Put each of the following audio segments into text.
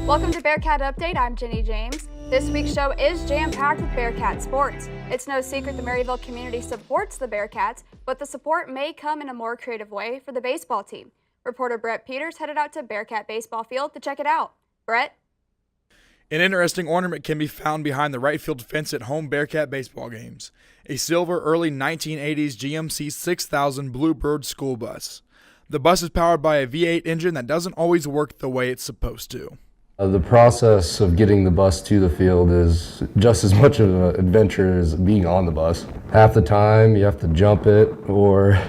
Welcome to Bearcat Update. I'm Jenny James. This week's show is jam-packed with Bearcat sports. It's no secret the Maryville community supports the Bearcats, but the support may come in a more creative way for the baseball team. Reporter Brett Peters headed out to Bearcat Baseball Field to check it out. Brett? An interesting ornament can be found behind the right field fence at home Bearcat baseball games. A silver early 1980s GMC 6000 Bluebird school bus. The bus is powered by a V8 engine that doesn't always work the way it's supposed to. The process of getting the bus to the field is just as much of an adventure as being on the bus. Half the time you have to jump it, or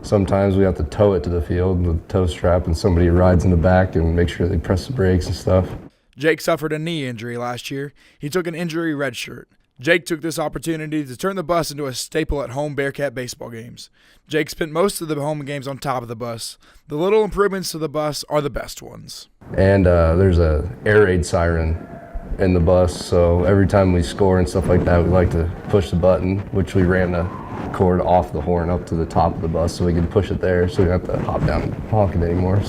sometimes we have to tow it to the field with a tow strap and somebody rides in the back and makes sure they press the brakes and stuff. Jake suffered a knee injury last year. He took an injury red shirt. Jake took this opportunity to turn the bus into a staple at home Bearcat baseball games. Jake spent most of the home games on top of the bus. The little improvements to the bus are the best ones. And there's a air raid siren in the bus, so every time we score and stuff like that, we like to push the button, which we ran the cord off the horn up to the top of the bus so we could push it there so we don't have to hop down and honk it anymore.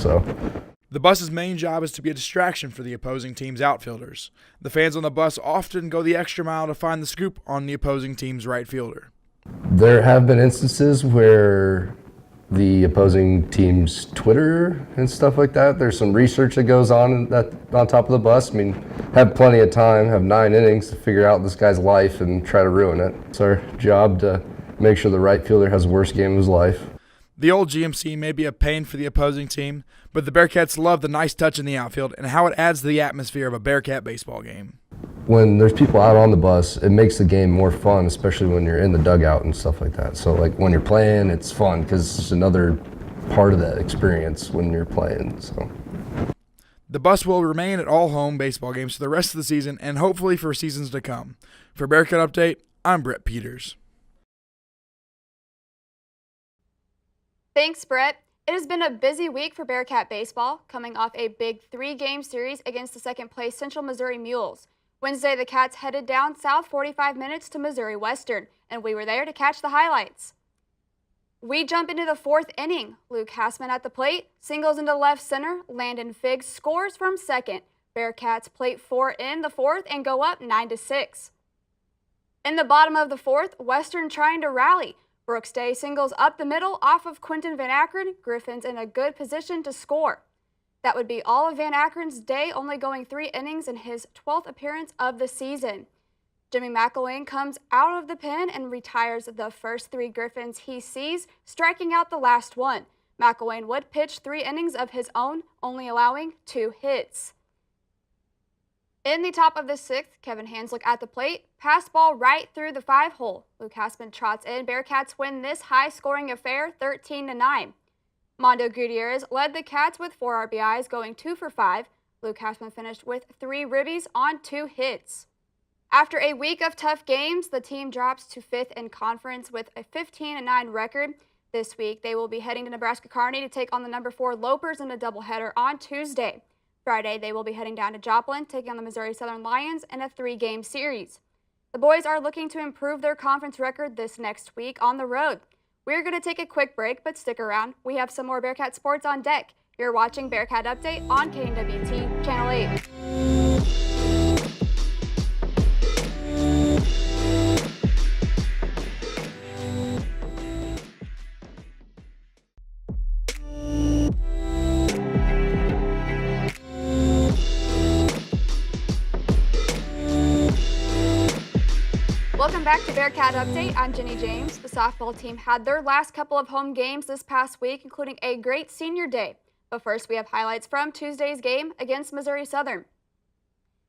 The bus's main job is to be a distraction for the opposing team's outfielders. The fans on the bus often go the extra mile to find the scoop on the opposing team's right fielder. There have been instances where the opposing team's Twitter and stuff like that, there's some research that goes on on top of the bus. I mean, have plenty of time, have 9 innings to figure out this guy's life and try to ruin it. It's our job to make sure the right fielder has the worst game of his life. The old GMC may be a pain for the opposing team, but the Bearcats love the nice touch in the outfield and how it adds to the atmosphere of a Bearcat baseball game. When there's people out on the bus, it makes the game more fun, especially when you're in the dugout and stuff like that. So like when you're playing, it's fun because it's another part of that experience when you're playing. So the bus will remain at all home baseball games for the rest of the season and hopefully for seasons to come. For Bearcat Update, I'm Brett Peters. Thanks, Brett. It has been a busy week for Bearcat baseball, coming off a big 3-game series against the second-place Central Missouri Mules. Wednesday, the Cats headed down south 45 minutes to Missouri Western, and we were there to catch the highlights. We jump into the 4th inning. Luke Hassman at the plate, singles into left center. Landon Figgs scores from second. Bearcats plate 4 in the 4th and go up 9-6. In the bottom of the 4th, Western trying to rally. Brooks Day singles up the middle off of Quentin Van Akron. Griffin's in a good position to score. That would be all of Van Akron's day, only going 3 innings in his 12th appearance of the season. Jimmy McElwain comes out of the pen and retires the first 3 Griffins he sees, striking out the last one. McElwain would pitch 3 innings of his own, only allowing 2 hits. In the top of the 6th, Kevin Hanslick at the plate, pass ball right through the 5-hole. Luke Hassman trots in. Bearcats win this high-scoring affair 13-9. Mondo Gutierrez led the Cats with 4 RBIs, going 2 for 5. Luke Hassman finished with 3 ribbies on 2 hits. After a week of tough games, the team drops to 5th in conference with a 15-9 record. This week, they will be heading to Nebraska Kearney to take on the number 4 Lopers in a doubleheader on Tuesday. Friday, they will be heading down to Joplin, taking on the Missouri Southern Lions in a 3-game series. The boys are looking to improve their conference record this next week on the road. We're going to take a quick break, but stick around. We have some more Bearcat sports on deck. You're watching Bearcat Update on KNWT Channel 8. Welcome back to Bearcat Update. I'm Jenny James. The softball team had their last couple of home games this past week, including a great senior day. But first, we have highlights from Tuesday's game against Missouri Southern.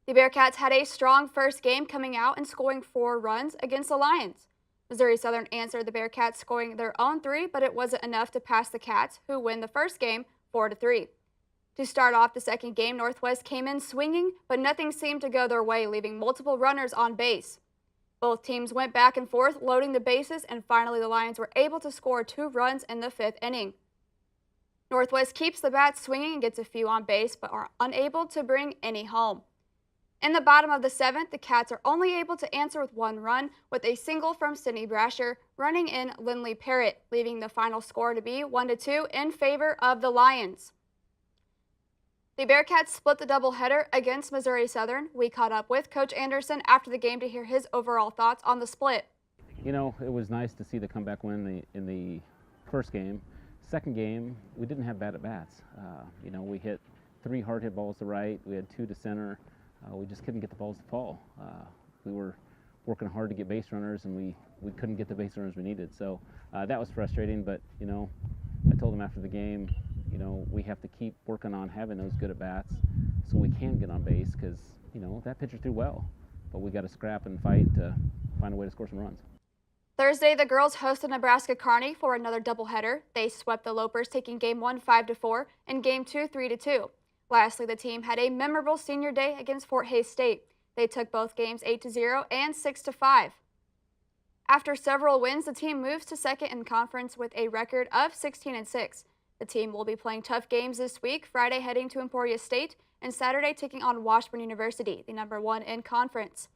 The Bearcats had a strong first game, coming out and scoring 4 runs against the Lions. Missouri Southern answered the Bearcats, scoring their own 3, but it wasn't enough to pass the Cats, who win the first game 4-3. To start off the second game, Northwest came in swinging, but nothing seemed to go their way, leaving multiple runners on base. Both teams went back and forth, loading the bases, and finally the Lions were able to score 2 runs in the 5th inning. Northwest keeps the bat swinging and gets a few on base, but are unable to bring any home. In the bottom of the 7th, the Cats are only able to answer with 1 run, with a single from Sidney Brasher running in Lindley Parrott, leaving the final score to be 1-2 in favor of the Lions. The Bearcats split the doubleheader against Missouri Southern. We caught up with Coach Anderson after the game to hear his overall thoughts on the split. You know, it was nice to see the comeback win in the first game. Second game, we didn't have bad at-bats. You know, we hit 3 hard hit balls to right. We had 2 to center. We just couldn't get the balls to fall. We were working hard to get base runners, and we couldn't get the base runners we needed. So that was frustrating, but, you know, I told them after the game, you know, we have to keep working on having those good at-bats so we can get on base because, you know, that pitcher threw well. But we got to scrap and fight to find a way to score some runs. Thursday, the girls hosted Nebraska Kearney for another doubleheader. They swept the Lopers, taking Game 1 5-4 and Game 2 3-2. Lastly, the team had a memorable senior day against Fort Hays State. They took both games 8-0 and 6-5. After several wins, the team moves to second in conference with a record of 16-6. The team will be playing tough games this week, Friday heading to Emporia State and Saturday taking on Washburn University, the #1 in conference.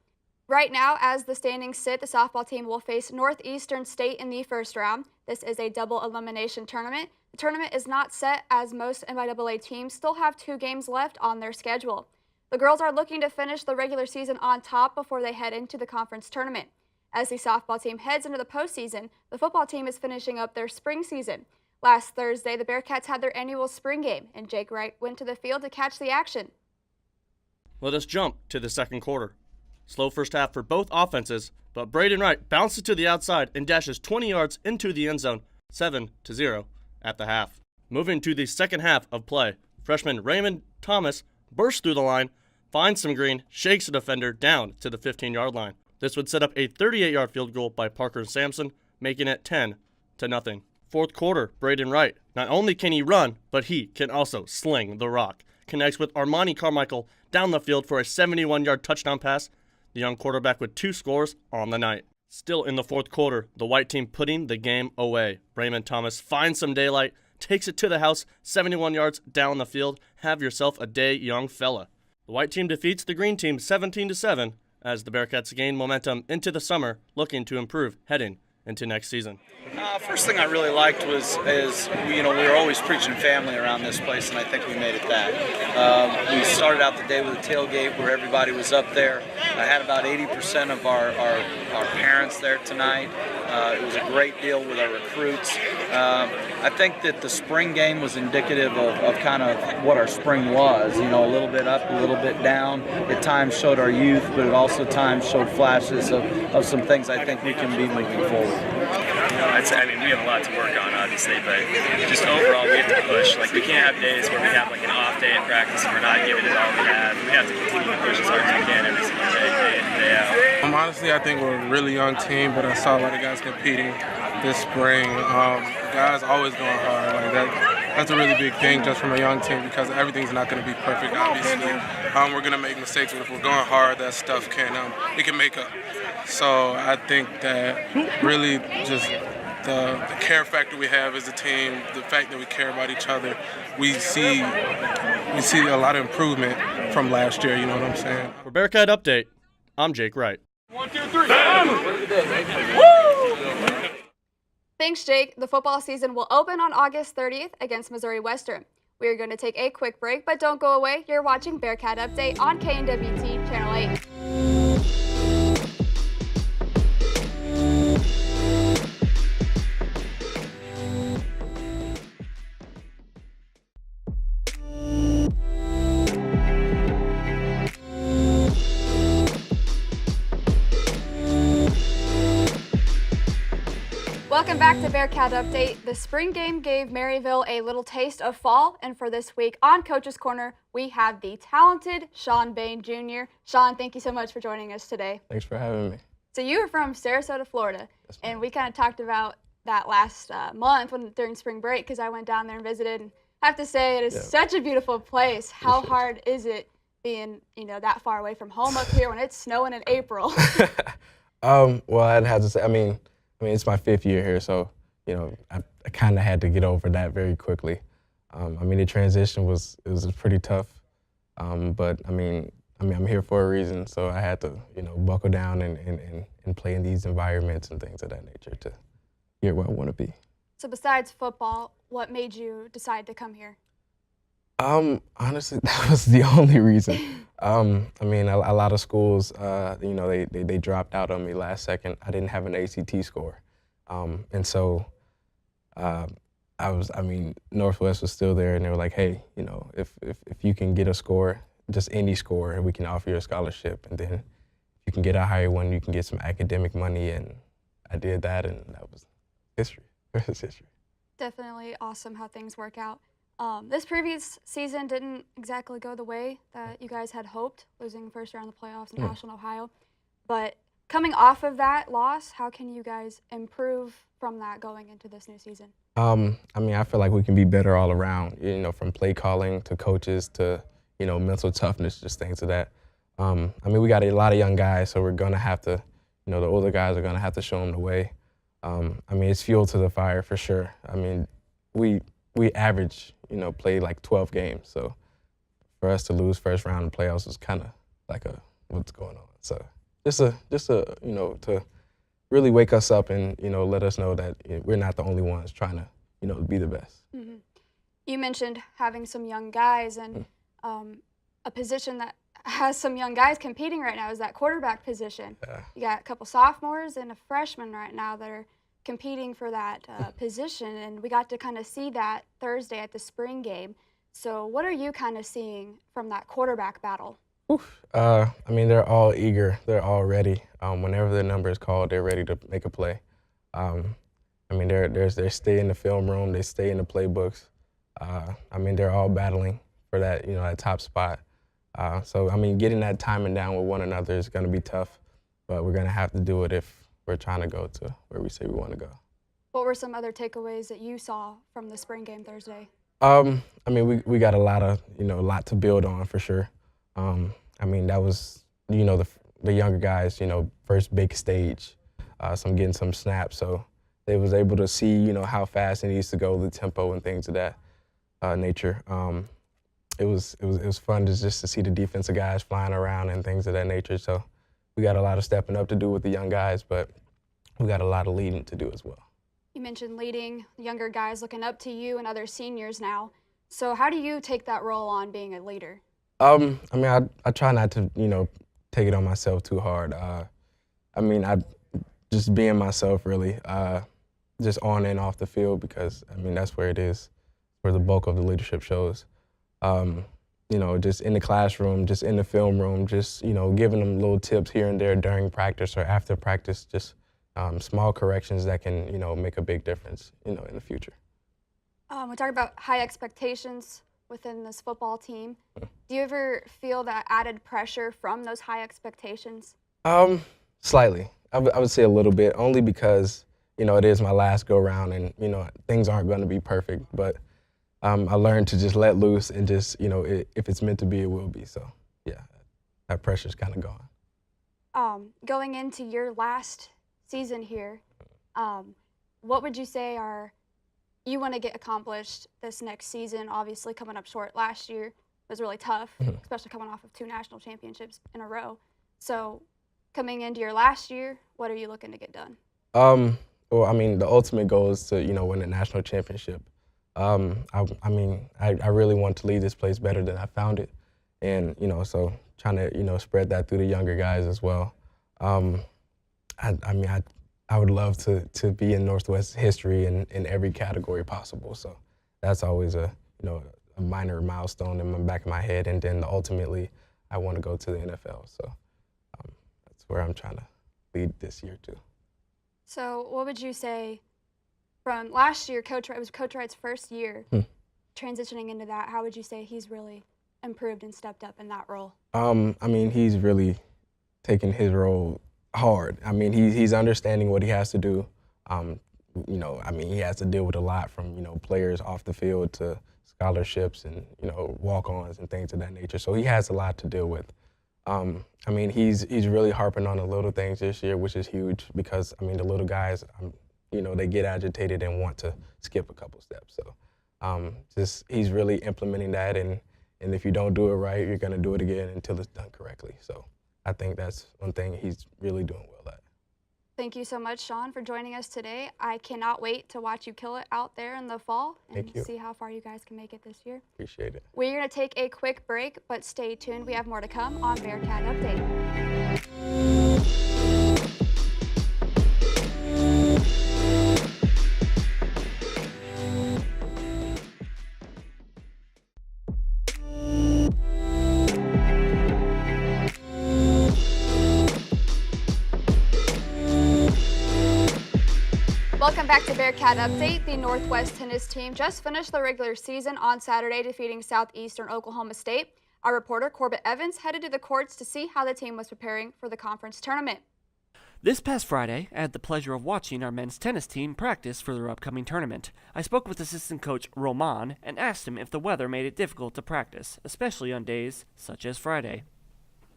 Right now, as the standings sit, the softball team will face Northeastern State in the first round. This is a double elimination tournament. The tournament is not set as most MIAA teams still have 2 games left on their schedule. The girls are looking to finish the regular season on top before they head into the conference tournament. As the softball team heads into the postseason, the football team is finishing up their spring season. Last Thursday, the Bearcats had their annual spring game, and Jake Wright went to the field to catch the action. Let us jump to the second quarter. Slow first half for both offenses, but Braden Wright bounces to the outside and dashes 20 yards into the end zone, 7-0 at the half. Moving to the second half of play, freshman Raymond Thomas bursts through the line, finds some green, shakes a defender down to the 15-yard line. This would set up a 38-yard field goal by Parker Sampson, making it 10-0. Fourth quarter, Braden Wright. Not only can he run, but he can also sling the rock. Connects with Armani Carmichael down the field for a 71-yard touchdown pass. The young quarterback with 2 scores on the night. Still in the fourth quarter, the white team putting the game away. Raymond Thomas finds some daylight, takes it to the house, 71 yards down the field. Have yourself a day, young fella. The white team defeats the green team 17-7 as the Bearcats gain momentum into the summer, looking to improve heading into next season. First thing I really liked we were always preaching family around this place, and I think we made it that. We started out the day with a tailgate where everybody was up there. I had about 80% of our parents there tonight. It was a great deal with our recruits. I think that the spring game was indicative of kind of what our spring was. You know, a little bit up, a little bit down. At times showed our youth, but it also times showed flashes of some things I think we can be moving forward. We have a lot to work on, obviously, but just overall we have to push. Like, we can't have days where we have like an off day in practice and we're not giving it all we have. We have to continue to push as hard as we can every single day, day in and day out. Honestly, I think we're a really young team, but I saw a lot of guys competing this spring. Guys always going hard. Like that's a really big thing just from a young team because everything's not going to be perfect, obviously. We're going to make mistakes, but if we're going hard, that stuff it can make up. So I think that really just the care factor we have as a team, the fact that we care about each other, we see a lot of improvement from last year, you know what I'm saying? For Bearcat Update, I'm Jake Wright. 1, 2, 3. Thanks, Jake. The football season will open on August 30th against Missouri Western. We are going to take a quick break, but don't go away. You're watching Bearcat Update on KNWT Channel 8. Welcome back to Bearcat Update. The spring game gave Maryville a little taste of fall, and for this week on Coach's Corner, we have the talented Sean Bain Jr. Sean, thank you so much for joining us today. Thanks for having me. So you are from Sarasota, Florida, and we kind of talked about that last month during spring break because I went down there and visited, and I have to say it is such a beautiful place. How hard is it being, that far away from home up here when it's snowing in April? Well, I'd have to say, I mean, it's my 5th year here, so, I kind of had to get over that very quickly. The transition was pretty tough, but I'm here for a reason, so I had to, buckle down and play in these environments and things of that nature to get where I want to be. So besides football, what made you decide to come here? Honestly, that was the only reason. I mean, a lot of schools, you know, they dropped out on me last second. I didn't have an ACT score, and so uh, I mean, Northwest was still there, and they were like, hey, you know, if you can get a score, just any score, we can offer you a scholarship, and then if you can get a higher one, you can get some academic money, and I did that, and that was history. It was history. Definitely awesome how things work out. This previous season didn't exactly go the way that you guys had hoped, losing first round of the playoffs in Ashland, Ohio. But coming off of that loss, how can you guys improve from that going into this new season? I mean, I feel like we can be better all around, you know, from play calling to coaches to, you know, mental toughness, just things of that. I mean, we got a lot of young guys, so we're going to have to, you know, the older guys are going to have to show them the way. I mean, it's fuel to the fire for sure. I mean, we average, you know, play like 12 games. So for us to lose first round of playoffs is kind of like what's going on. So just a, you know, to really wake us up and, you know, let us know that we're not the only ones trying to, you know, be the best. Mm-hmm. You mentioned having some young guys, and a position that has some young guys competing right now is that quarterback position. You got a couple sophomores and a freshman right now that are competing for that position, and we got to kind of see that Thursday at the spring game. So what are you kind of seeing from that quarterback battle? I mean, they're all eager. They're all ready. Whenever their number is called, they're ready to make a play. I mean, they stay in the film room. They stay in the playbooks. I mean, they're all battling for that, you know, that top spot. So, I mean, getting that timing down with one another is going to be tough, but we're going to have to do it if we're trying to go to where we say we want to go. What were some other takeaways that you saw from the spring game Thursday? I mean, we got a lot to build on for sure. I mean, that was, you know, the younger guys, you know, first big stage, getting some snaps. So they was able to see, you know, how fast it needs to go, the tempo and things of that nature. It was fun just to see the defensive guys flying around and things of that nature. So we got a lot of stepping up to do with the young guys, but we got a lot of leading to do as well. You mentioned leading, younger guys looking up to you and other seniors now. So how do you take that role on being a leader? I mean, I try not to, you know, take it on myself too hard. I mean, I just being myself really, just on and off the field, because I mean that's where it is, where the bulk of the leadership shows. You know, just in the classroom, just in the film room, just, you know, giving them little tips here and there during practice or after practice, just small corrections that can, you know, make a big difference, you know, in the future. We talk about high expectations within this football team. Do you ever feel that added pressure from those high expectations? Slightly. I would say a little bit, only because, you know, it is my last go round and, you know, things aren't going to be perfect, but I learned to just let loose and just, you know, if it's meant to be, it will be. So, yeah, that pressure's kind of gone. Going into your last season here, what would you say you want to get accomplished this next season? Obviously, coming up short last year was really tough, especially coming off of 2 national championships in a row. So, coming into your last year, what are you looking to get done? Well, I mean, the ultimate goal is to, you know, win a national championship. I mean, I really want to leave this place better than I found it, and, you know, so trying to, you know, spread that through the younger guys as well. I would love to be in Northwest history in every category possible. So that's always a minor milestone in the back of my head. And then ultimately, I want to go to the NFL. So that's where I'm trying to lead this year too. So what would you say from last year, it was Coach Wright's first year, transitioning into that, how would you say he's really improved and stepped up in that role? I mean, he's really taken his role hard. I mean, he's understanding what he has to do. You know, I mean, he has to deal with a lot from, you know, players off the field to scholarships and, you know, walk-ons and things of that nature. So he has a lot to deal with. I mean, he's really harping on the little things this year, which is huge because, I mean, the little guys, you know, they get agitated and want to skip a couple steps. So he's really implementing that, and if you don't do it right, you're going to do it again until it's done correctly. So I think that's one thing he's really doing well at. Thank you so much, Sean, for joining us today. I cannot wait to watch you kill it out there in the fall and see how far you guys can make it this year. Appreciate it. We're going to take a quick break, but stay tuned. We have more to come on Bearcat Update. Welcome back to Bearcat Update. The Northwest tennis team just finished the regular season on Saturday, defeating Southeastern Oklahoma State. Our reporter, Corbett Evans, headed to the courts to see how the team was preparing for the conference tournament. This past Friday, I had the pleasure of watching our men's tennis team practice for their upcoming tournament. I spoke with assistant coach Roman and asked him if the weather made it difficult to practice, especially on days such as Friday.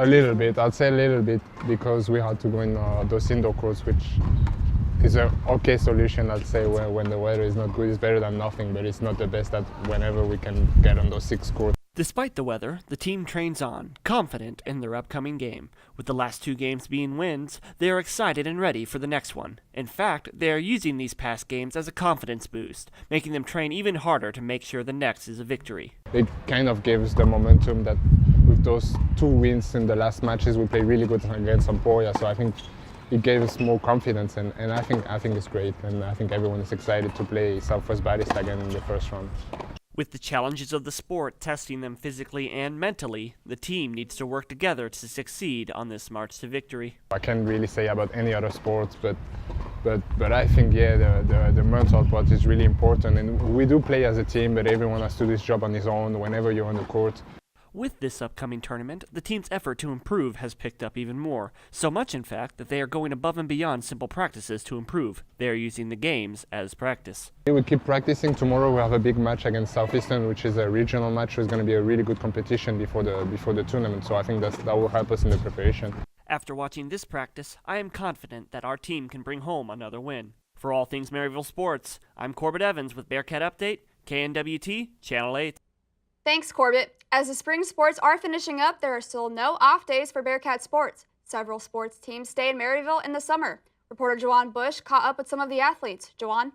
A little bit, I'd say a little bit, because we had to go in those indoor courts, which is an okay solution, I'd say, when the weather is not good. It's better than nothing, but it's not the best that whenever we can get on those 6 courts. Despite the weather, the team trains on, confident in their upcoming game. With the last 2 games being wins, they are excited and ready for the next one. In fact, they are using these past games as a confidence boost, making them train even harder to make sure the next is a victory. It kind of gave us the momentum that with those 2 wins in the last matches, we played really good against Emporia, so I think it gave us more confidence, and I think it's great, and I think everyone is excited to play Southwest Batista again in the first round. With the challenges of the sport testing them physically and mentally, the team needs to work together to succeed on this march to victory. I can't really say about any other sports, but I think, yeah, the mental part is really important, and we do play as a team, but everyone has to do his job on his own whenever you're on the court. With this upcoming tournament, the team's effort to improve has picked up even more. So much, in fact, that they are going above and beyond simple practices to improve. They are using the games as practice. We keep practicing. Tomorrow we have a big match against Southeastern, which is a regional match. It's going to be a really good competition before the tournament. So I think that will help us in the preparation. After watching this practice, I am confident that our team can bring home another win. For all things Maryville sports, I'm Corbett Evans with Bearcat Update, KNWT, Channel 8. Thanks, Corbett. As the spring sports are finishing up, there are still no off days for Bearcat sports. Several sports teams stay in Maryville in the summer. Reporter Juwan Bush caught up with some of the athletes. Juwan?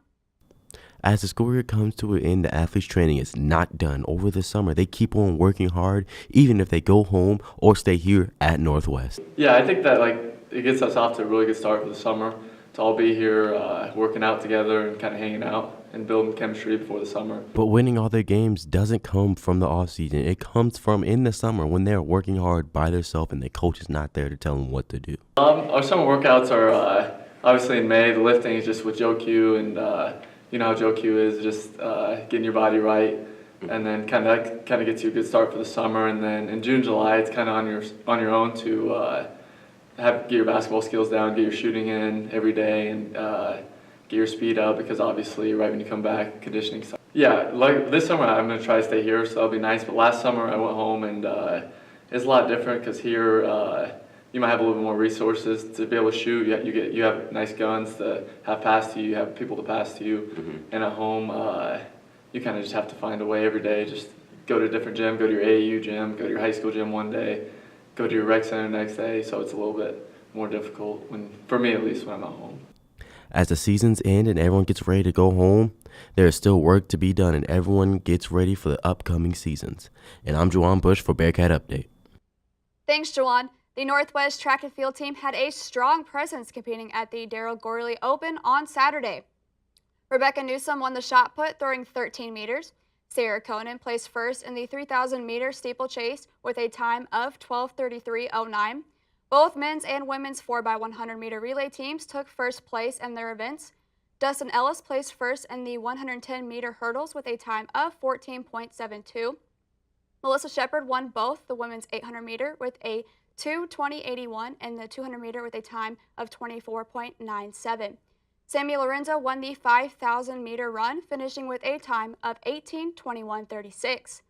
As the school year comes to an end, the athletes' training is not done over the summer. They keep on working hard, even if they go home or stay here at Northwest. Yeah, I think that it gets us off to a really good start for the summer. To all be here working out together and kind of hanging out and building chemistry before the summer. But winning all their games doesn't come from the off season. It comes from in the summer when they're working hard by themselves and the coach is not there to tell them what to do. Our summer workouts are obviously in May. The lifting is just with Joe Q, and you know how Joe Q is, just getting your body right, and then kind of gets you a good start for the summer. And then in June, July, it's kind of on your own to get your basketball skills down, get your shooting in every day, and get your speed up, because obviously right when you come back, conditioning stuff. Yeah, like this summer I'm going to try to stay here, so that'll be nice. But last summer I went home, and it's a lot different because here you might have a little bit more resources to be able to shoot. You have nice guns to have pass to you, you have people to pass to you. Mm-hmm. And at home, you kind of just have to find a way every day. Just go to a different gym, go to your AAU gym, go to your high school gym one day, go to your rec center the next day. So it's a little bit more difficult, for me at least, when I'm at home. As the seasons end and everyone gets ready to go home, there is still work to be done and everyone gets ready for the upcoming seasons. And I'm Juwan Bush for Bearcat Update. Thanks, Juwan. The Northwest track and field team had a strong presence competing at the Darryl Gorley Open on Saturday. Rebecca Newsom won the shot put, throwing 13 meters. Sarah Conan placed first in the 3,000-meter steeplechase with a time of 12:33.09. Both men's and women's 4x100-meter relay teams took first place in their events. Dustin Ellis placed first in the 110-meter hurdles with a time of 14.72. Melissa Shepard won both the women's 800-meter with a 2:20.81 and the 200-meter with a time of 24.97. Sammy Lorenzo won the 5,000-meter run, finishing with a time of 18:21.36.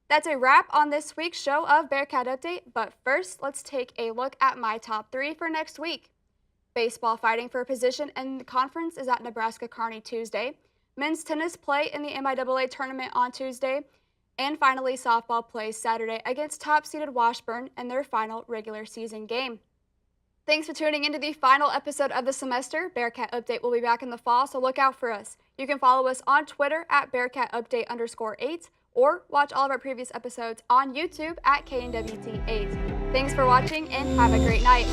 That's a wrap on this week's show of Bearcat Update, but first, let's take a look at my top 3 for next week. Baseball fighting for a position in the conference is at Nebraska-Kearney Tuesday. Men's tennis play in the MIAA tournament on Tuesday. And finally, softball plays Saturday against top-seeded Washburn in their final regular season game. Thanks for tuning into the final episode of the semester. Bearcat Update will be back in the fall, so look out for us. You can follow us on Twitter at BearcatUpdate_8 or watch all of our previous episodes on YouTube at KNWT8. Thanks for watching and have a great night.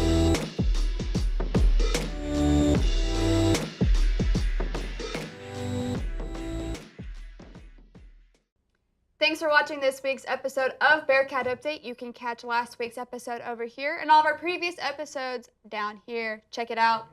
Thanks for watching this week's episode of Bearcat Update. You can catch last week's episode over here and all of our previous episodes down here. Check it out.